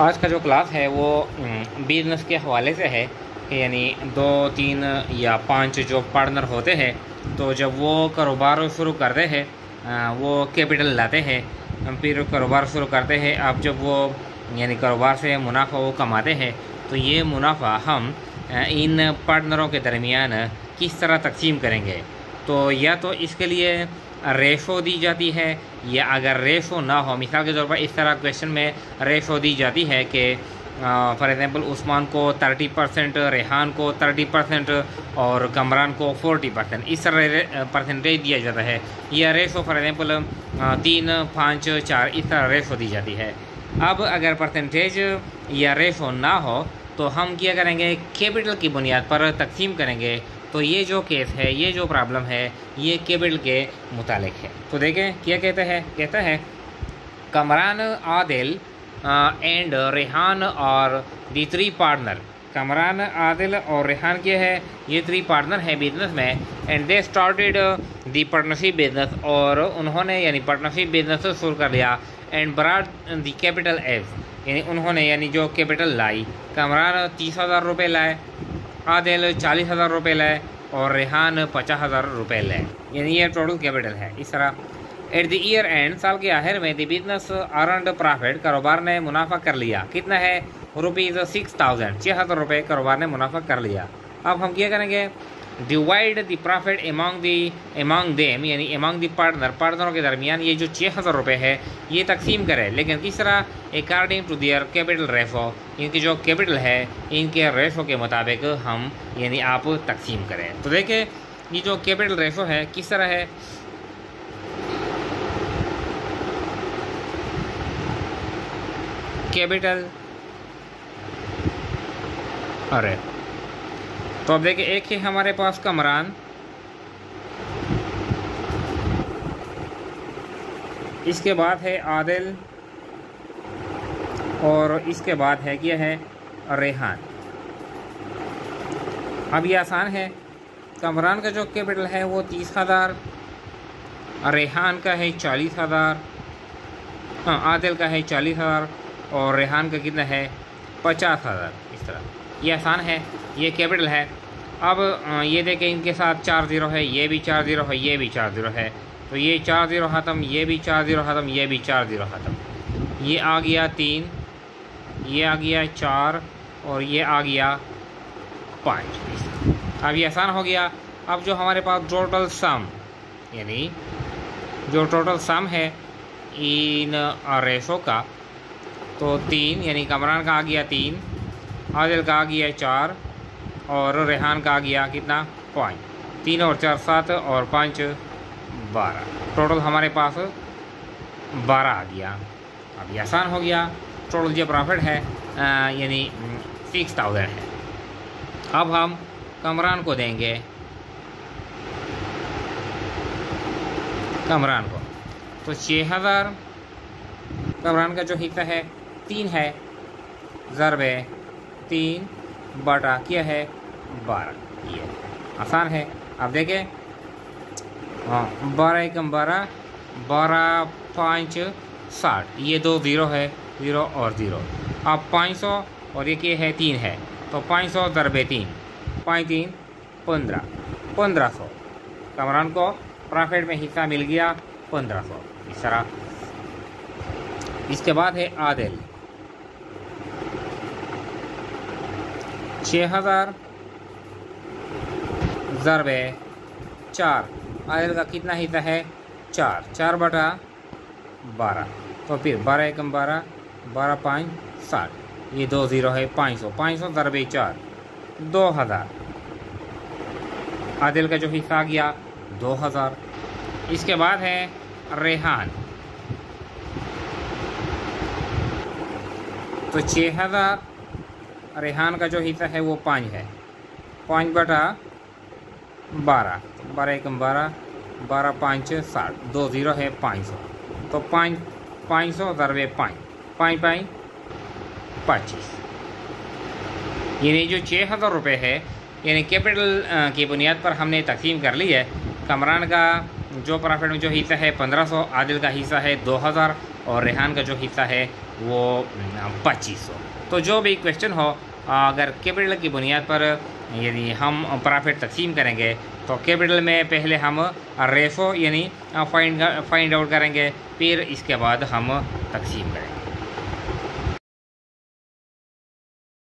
आज का जो क्लास है वो बिज़नेस के हवाले से है कि यानी 2, 3 या 5 जो पार्टनर होते हैं, तो जब वो कारोबार शुरू करते हैं वो कैपिटल लाते हैं, फिर कारोबार शुरू करते हैं। अब जब वो यानी कारोबार से मुनाफा वो कमाते हैं, तो ये मुनाफा हम इन पार्टनरों के दरमियान किस तरह तकसीम करेंगे। तो या तो इसके लिए रेशो दी जाती है, या अगर रेशो ना हो, मिसाल के तौर पर इस तरह क्वेश्चन में रेशो दी जाती है कि फॉर एग्ज़ाम्पल उस्मान को 30%, रेहान को 30% और कमरान को 40%, इस तरह परसेंटेज दिया जाता है। या रेशो फॉर एग्ज़ाम्पल 3, 5, 4 इस तरह रेशो दी जाती है। अब अगर परसेंटेज या रेशो ना हो तो हम क्या करेंगे, कैपिटल की बुनियाद पर तकसीम करेंगे। तो ये जो केस है, ये जो प्रॉब्लम है, ये कैपिटल के मुतालिक है। तो देखें क्या कहता है कमरान, आदिल एंड रेहान और दी 3 पार्टनर। कमरान, आदिल और रेहान क्या है, ये 3 पार्टनर है बिजनेस में। And they started the partnership business, और उन्होंने यानी पार्टनरशिप बिजनेस शुरू कर लिया। And brought the capital as, यानी उन्होंने यानी जो कैपिटल लाई, कमरान 30,000 रुपये लाए, आदिल 40,000 रुपये लाए और रेहान 50,000 रुपये लाए, यानी ये टोटल कैपिटल है। इस तरह एट द ईयर एंड, साल के आखिर में, द बिजनेस अर्नड प्रॉफिट, कारोबार ने मुनाफा कर लिया। कितना है, ₹6,000, 6,000 रुपये कारोबार ने मुनाफा कर लिया। अब हम क्या करेंगे, divide the profit among them, यानी एमंग द पार्टनरों के दरमियान ये जो 6,000 रुपये है ये तकसीम करें। लेकिन किस तरह, according to their capital ratio, इनकी जो कैपिटल है इनके रेशो के मुताबिक हम यानी आप तकसीम करें। तो देखें ये जो कैपिटल रेशो है किस तरह है। कैपिटल अरे तो अब देखिए, एक है हमारे पास कमरान, इसके बाद है आदिल, और इसके बाद है क्या है, रेहान। अब ये आसान है, कमरान का जो कैपिटल है वो 30,000, रेहान का है 40,000, हाँ आदिल का है 40,000 और रेहान का कितना है 50,000। इस तरह ये आसान है, ये कैपिटल है। अब ये देखें इनके साथ 4 0 है, ये भी 4 0 है, ये भी 4 0 है, तो ये 4 0 ख़त्म, ये भी 4 0 ख़त्म, ये भी 4 0 ख़त्म। ये आ गया 3, ये आ गया 4 और ये आ गया 5। अब ये आसान हो गया। अब जो हमारे पास टोटल सम, यानी जो टोटल सम है इन रेशो का, तो 3 यानी कमरान का आ गया 3, आदिल का आ गया 4 और रेहान का आ गया कितना 5। 3 और 4 7 और 5 12, टोटल हमारे पास 12 आ गया। अब ये आसान हो गया। टोटल जो प्रॉफिट है यानी 6,000 है। अब हम कमरान को देंगे, कमरान को तो 6,000, कमरान का जो हिस्सा है 3 है, ज़रबे 3 बटा क्या है 12। ये आसान है। अब देखें, हाँ 12 एकम 12, 12 5 60, ये 2 0 है, 0 और 0। अब 500 और ये क्या है 3 है, तो 500 ज़रबे 3, 5 3 15, 1500। कमरान को प्रॉफिट में हिस्सा मिल गया 1500। इस तरह इसके बाद है आदिल, 6,000 ज़रबे 4, आदिल का कितना हिस्सा है 4, 4 बटा 12, तो फिर 12 एकम 12, 12 5 60, ये 2 0 है 500, 500 ज़रबे 4 2,000। आदिल का जो हिस्सा आ गया 2,000। इसके बाद है रेहान, तो 6,000, रेहान का जो हिस्सा है वो 5 है, 5 बटा 12, 12 एकम 12, 12 5 60, 2 0 है 500, तो 500 ज़रबे 5, 5 5 25। यानी जो 6,000 रुपये है यानी कैपिटल की बुनियाद पर हमने तकसीम कर ली है। कमरान का जो प्रॉफिट में जो हिस्सा है 1500, आदिल का हिस्सा है 2000 और रेहान का जो हिस्सा है वो 2500। तो जो भी क्वेश्चन हो, अगर कैपिटल की बुनियाद पर यदि हम प्रॉफिट तकसीम करेंगे तो कैपिटल में पहले हम रेशो यानी फाइंड आउट करेंगे, फिर इसके बाद हम तकसीम करेंगे।